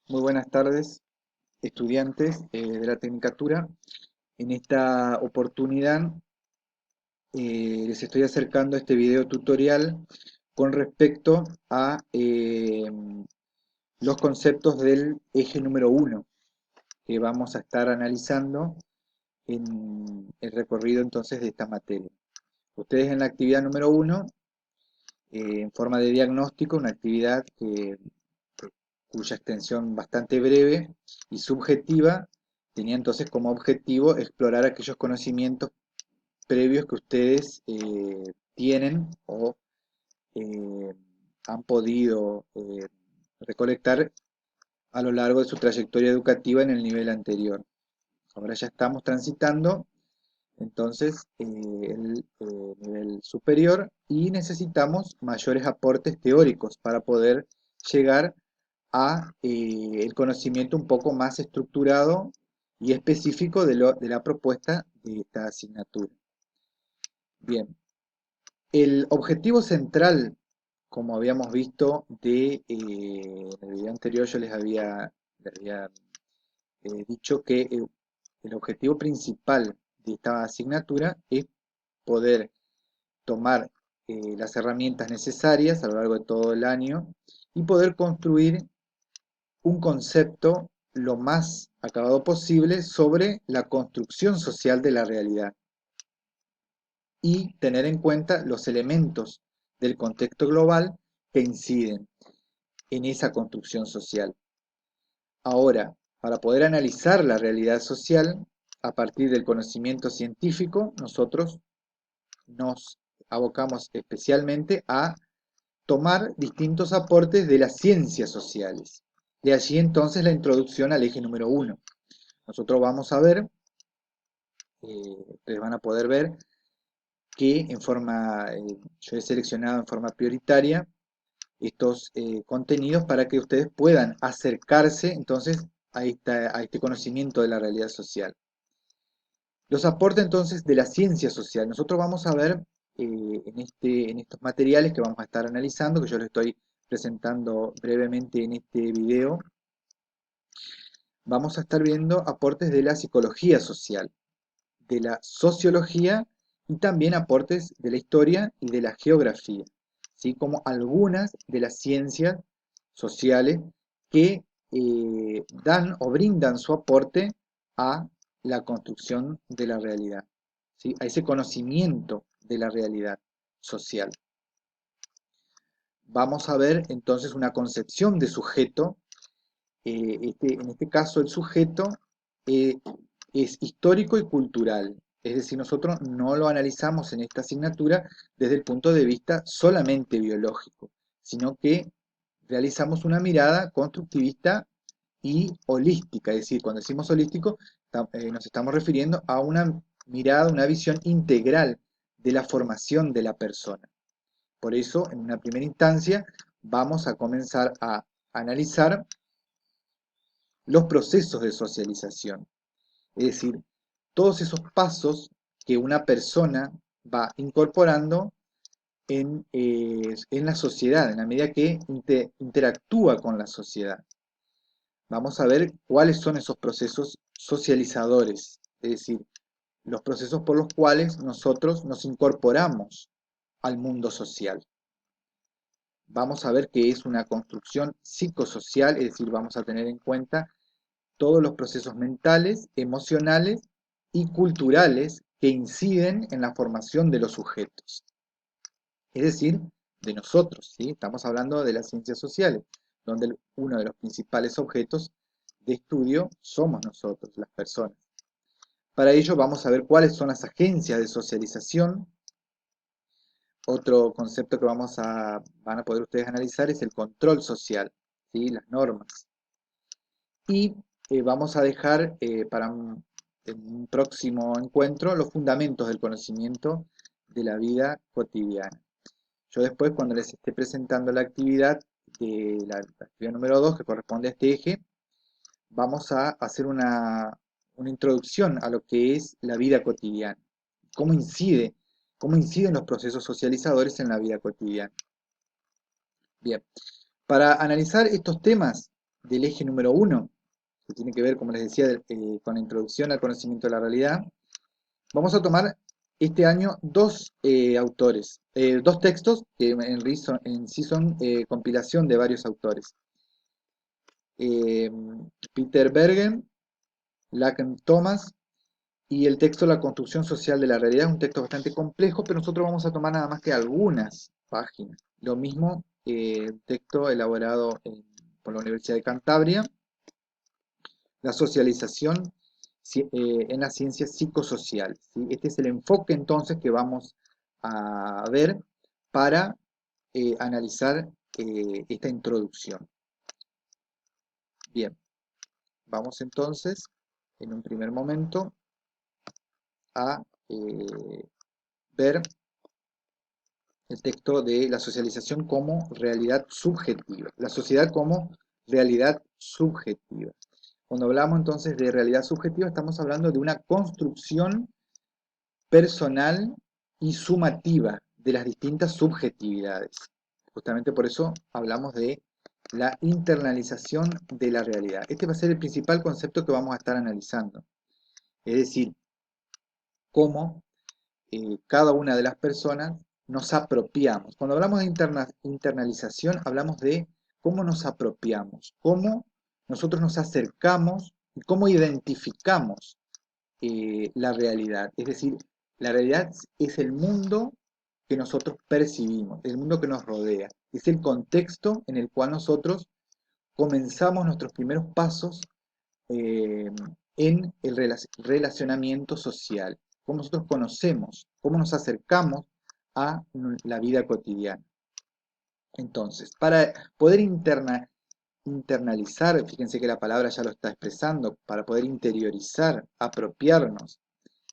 Muy buenas tardes, estudiantes de la Tecnicatura. En esta oportunidad les estoy acercando este video tutorial con respecto a los conceptos del eje número uno que vamos a estar analizando en el recorrido entonces de esta materia. Ustedes en la actividad número uno, en forma de diagnóstico, una actividad cuya extensión bastante breve y subjetiva tenía entonces como objetivo explorar aquellos conocimientos previos que ustedes tienen o eh, han podido recolectar a lo largo de su trayectoria educativa en el nivel anterior. Ahora ya estamos transitando entonces el nivel superior y necesitamos mayores aportes teóricos para poder llegar a el conocimiento un poco más estructurado y específico de la propuesta de esta asignatura. Bien, el objetivo central, como habíamos visto en el video anterior, yo les había dicho que el objetivo principal de esta asignatura es poder tomar las herramientas necesarias a lo largo de todo el año y poder construir un concepto lo más acabado posible sobre la construcción social de la realidad y tener en cuenta los elementos del contexto global que inciden en esa construcción social. Ahora, para poder analizar la realidad social a partir del conocimiento científico, nosotros nos abocamos especialmente a tomar distintos aportes de las ciencias sociales. De allí entonces la introducción al eje número uno. Nosotros vamos a ver, ustedes van a poder ver que yo he seleccionado en forma prioritaria estos contenidos para que ustedes puedan acercarse entonces a este conocimiento de la realidad social. Los aportes entonces de la ciencia social. Nosotros vamos a ver en estos materiales que vamos a estar analizando, que yo les estoy presentando brevemente en este video, vamos a estar viendo aportes de la psicología social, de la sociología y también aportes de la historia y de la geografía, ¿sí? Como algunas de las ciencias sociales que dan o brindan su aporte a la construcción de la realidad, ¿sí? A ese conocimiento de la realidad social. Vamos a ver entonces una concepción de sujeto. En este caso el sujeto eh, es histórico y cultural. Es decir, nosotros no lo analizamos en esta asignatura desde el punto de vista solamente biológico, sino que realizamos una mirada constructivista y holística. Es decir, cuando decimos holístico, nos estamos refiriendo a una mirada, una visión integral de la formación de la persona. Por eso, en una primera instancia, vamos a comenzar a analizar los procesos de socialización. Es decir, todos esos pasos que una persona va incorporando en la sociedad, en la medida que interactúa con la sociedad. Vamos a ver cuáles son esos procesos socializadores, es decir, los procesos por los cuales nosotros nos incorporamos al mundo social. Vamos a ver qué es una construcción psicosocial, es decir, vamos a tener en cuenta todos los procesos mentales, emocionales y culturales que inciden en la formación de los sujetos, es decir, de nosotros, ¿sí? Estamos hablando de las ciencias sociales, donde uno de los principales objetos de estudio somos nosotros, las personas. Para ello vamos a ver cuáles son las agencias de socialización. Otro concepto que van a poder ustedes analizar es el control social, ¿sí? Las normas. Y vamos a dejar en un próximo encuentro los fundamentos del conocimiento de la vida cotidiana. Yo después, cuando les esté presentando la actividad de la actividad número 2 que corresponde a este eje, vamos a hacer una introducción a lo que es la vida cotidiana, cómo cómo inciden los procesos socializadores en la vida cotidiana. Bien, para analizar estos temas, del eje número 1, que tiene que ver, como les decía, con la introducción al conocimiento de la realidad, vamos a tomar este año dos autores, dos textos que en sí son compilación de varios autores. Peter Bergen, Lacan Thomas, y el texto La construcción social de la realidad es un texto bastante complejo, pero nosotros vamos a tomar nada más que algunas páginas. Lo mismo, texto elaborado por la Universidad de Cantabria, la socialización en las ciencias psicosociales, ¿sí? Este es el enfoque entonces que vamos a ver para analizar esta introducción. Bien, vamos entonces en un primer momento a ver el texto de la socialización como realidad subjetiva, la sociedad como realidad subjetiva. Cuando hablamos entonces de realidad subjetiva, estamos hablando de una construcción personal y sumativa de las distintas subjetividades. Justamente por eso hablamos de la internalización de la realidad. Este va a ser el principal concepto que vamos a estar analizando. Es decir, cómo cada una de las personas nos apropiamos. Cuando hablamos de internalización, hablamos de cómo nos apropiamos, cómo nosotros nos acercamos y cómo identificamos la realidad. Es decir, la realidad es el mundo que nosotros percibimos, el mundo que nos rodea. Es el contexto en el cual nosotros comenzamos nuestros primeros pasos eh, en el relacionamiento social, cómo nosotros conocemos, cómo nos acercamos a la vida cotidiana. Entonces, para poder internalizar, fíjense que la palabra ya lo está expresando, para poder interiorizar, apropiarnos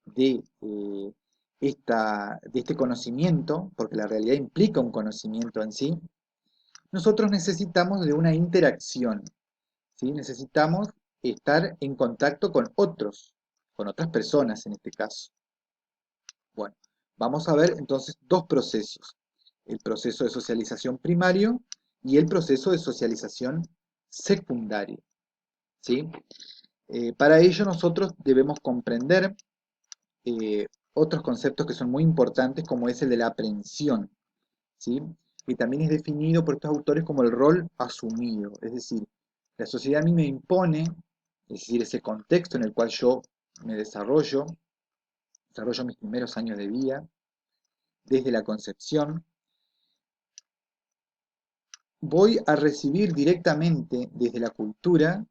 de, de este conocimiento, porque la realidad implica un conocimiento en sí, nosotros necesitamos de una interacción, ¿sí? Necesitamos estar en contacto con otros, con otras personas en este caso. Bueno, vamos a ver entonces dos procesos, el proceso de socialización primario y el proceso de socialización secundario, ¿sí? Para ello nosotros debemos comprender otros conceptos que son muy importantes, como es el de la aprehensión, ¿sí? Que también es definido por estos autores como el rol asumido, es decir, la sociedad a mí me impone, es decir, ese contexto en el cual yo me desarrollo mis primeros años de vida, desde la concepción, voy a recibir directamente desde la cultura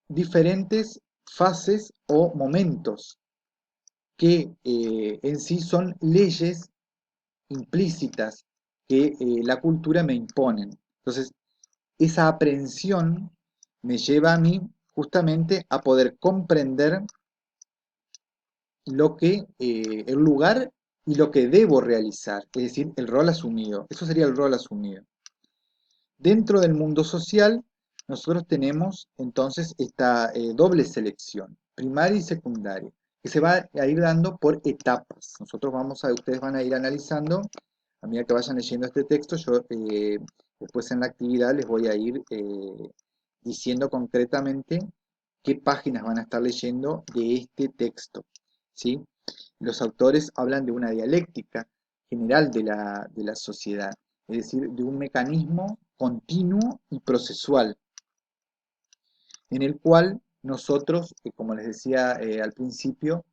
diferentes fases o momentos que en sí son leyes implícitas que la cultura me imponen. Entonces, esa aprehensión me lleva a mí justamente a poder comprender lo que, el lugar y lo que debo realizar, es decir, el rol asumido. Eso sería el rol asumido. Dentro del mundo social, nosotros tenemos entonces esta doble selección, primaria y secundaria, que se va a ir dando por etapas. Ustedes van a ir analizando, a medida que vayan leyendo este texto, yo después en la actividad les voy a ir diciendo concretamente qué páginas van a estar leyendo de este texto, ¿sí? Los autores hablan de una dialéctica general de la sociedad, es decir, de un mecanismo continuo y procesual, en el cual nosotros, como les decía al principio,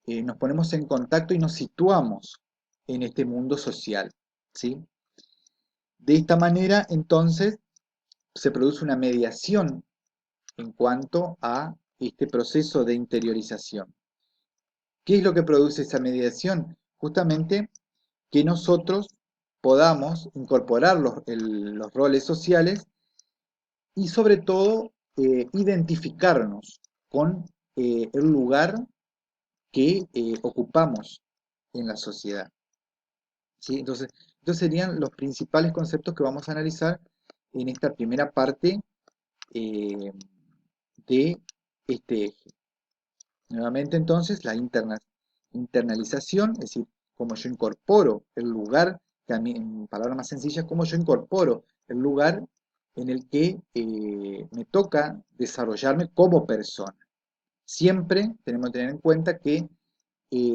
nos ponemos en contacto y nos situamos en este mundo social, ¿sí? De esta manera, entonces, se produce una mediación en cuanto a este proceso de interiorización. ¿Qué es lo que produce esa mediación? Justamente que nosotros podamos incorporar los roles sociales y sobre todo identificarnos con el lugar que ocupamos en la sociedad, ¿sí? Entonces serían los principales conceptos que vamos a analizar en esta primera parte eh, de este eje. Nuevamente entonces la internalización, es decir, cómo yo incorporo el lugar, que a mí, en palabras más sencillas, cómo yo incorporo el lugar en el que me toca desarrollarme como persona. Siempre tenemos que tener en cuenta que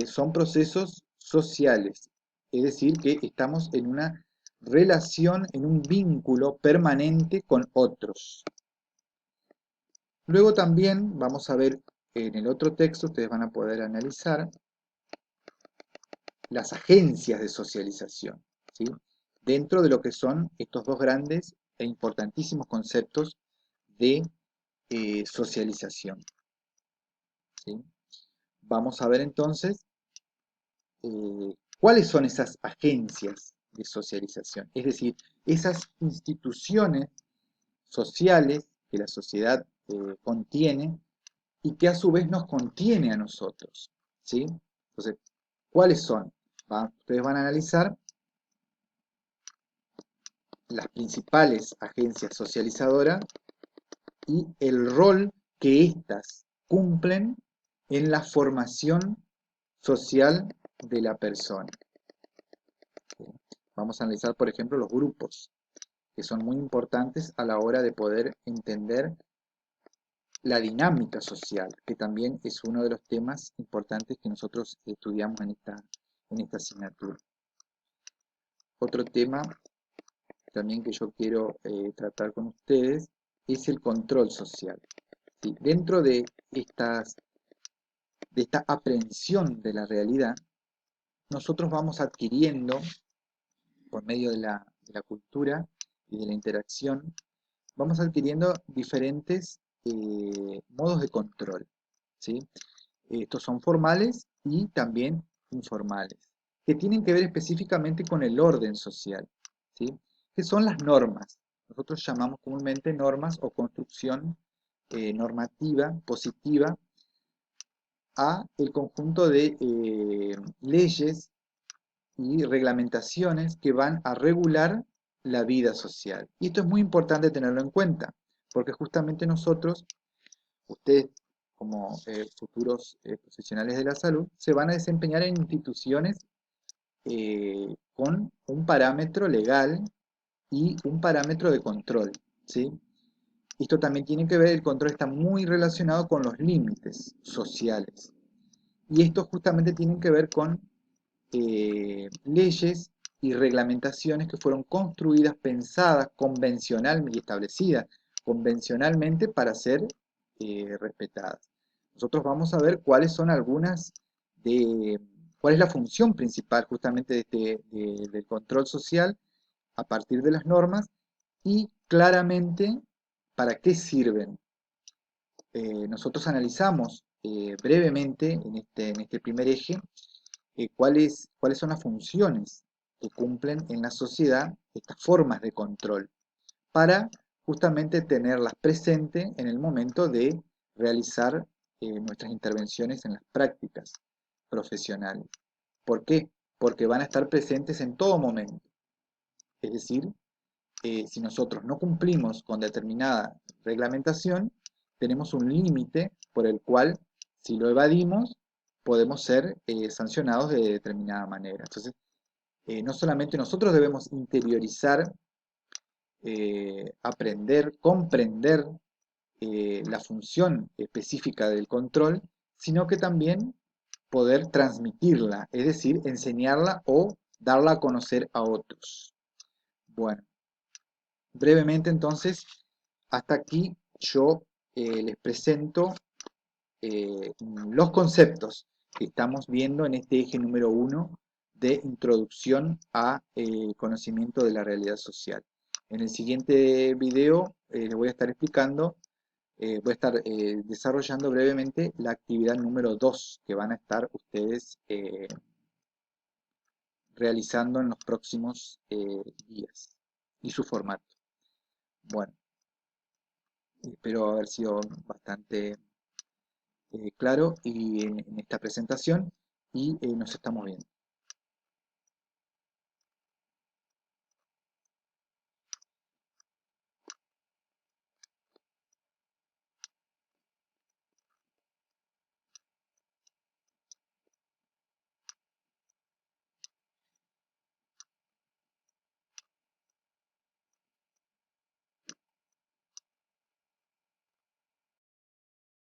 son procesos sociales, es decir, que estamos en una relación, en un vínculo permanente con otros. Luego también vamos a ver en el otro texto, ustedes van a poder analizar las agencias de socialización, ¿sí? Dentro de lo que son estos dos grandes e importantísimos conceptos de socialización, ¿sí? Vamos a ver entonces cuáles son esas agencias de socialización, es decir, esas instituciones sociales que la sociedad contiene y que a su vez nos contiene a nosotros, ¿sí? Entonces, ¿cuáles son? Ustedes van a analizar las principales agencias socializadoras y el rol que éstas cumplen en la formación social de la persona. Vamos a analizar, por ejemplo, los grupos, que son muy importantes a la hora de poder entender la dinámica social, que también es uno de los temas importantes que nosotros estudiamos en esta asignatura. Otro tema también que yo quiero tratar con ustedes es el control social. ¿Sí? Dentro de esta aprehensión de la realidad, nosotros vamos adquiriendo, por medio de la cultura y de la interacción, vamos adquiriendo diferentes modos de control, ¿sí? Estos son formales y también informales, que tienen que ver específicamente con el orden social, ¿sí? Que son las normas. Nosotros llamamos comúnmente normas o construcción normativa, positiva, a el conjunto de leyes y reglamentaciones que van a regular la vida social. Y esto es muy importante tenerlo en cuenta, porque justamente nosotros, ustedes como futuros profesionales de la salud, se van a desempeñar en instituciones con un parámetro legal y un parámetro de control, ¿sí? Esto también tiene que ver, el control está muy relacionado con los límites sociales. Y esto justamente tiene que ver con leyes y reglamentaciones que fueron construidas, pensadas convencionalmente y establecidas convencionalmente para ser respetadas. Nosotros vamos a ver cuáles son algunas cuál es la función principal justamente del control social a partir de las normas y claramente para qué sirven. Nosotros analizamos brevemente en este primer eje cuáles son las funciones que cumplen en la sociedad estas formas de control, para justamente tenerlas presentes en el momento de realizar nuestras intervenciones en las prácticas profesionales. ¿Por qué? Porque van a estar presentes en todo momento. Es decir, si nosotros no cumplimos con determinada reglamentación, tenemos un límite por el cual, si lo evadimos, podemos ser sancionados de determinada manera. Entonces, no solamente nosotros debemos interiorizar, aprender, comprender la función específica del control, sino que también poder transmitirla, es decir, enseñarla o darla a conocer a otros. Bueno, brevemente entonces, hasta aquí yo les presento los conceptos que estamos viendo en este eje número 1 de introducción a conocimiento de la realidad social. En el siguiente video les voy a estar explicando, voy a estar desarrollando brevemente la actividad número 2 que van a estar ustedes realizando en los próximos días y su formato. Bueno, espero haber sido bastante claro en esta presentación y nos estamos viendo.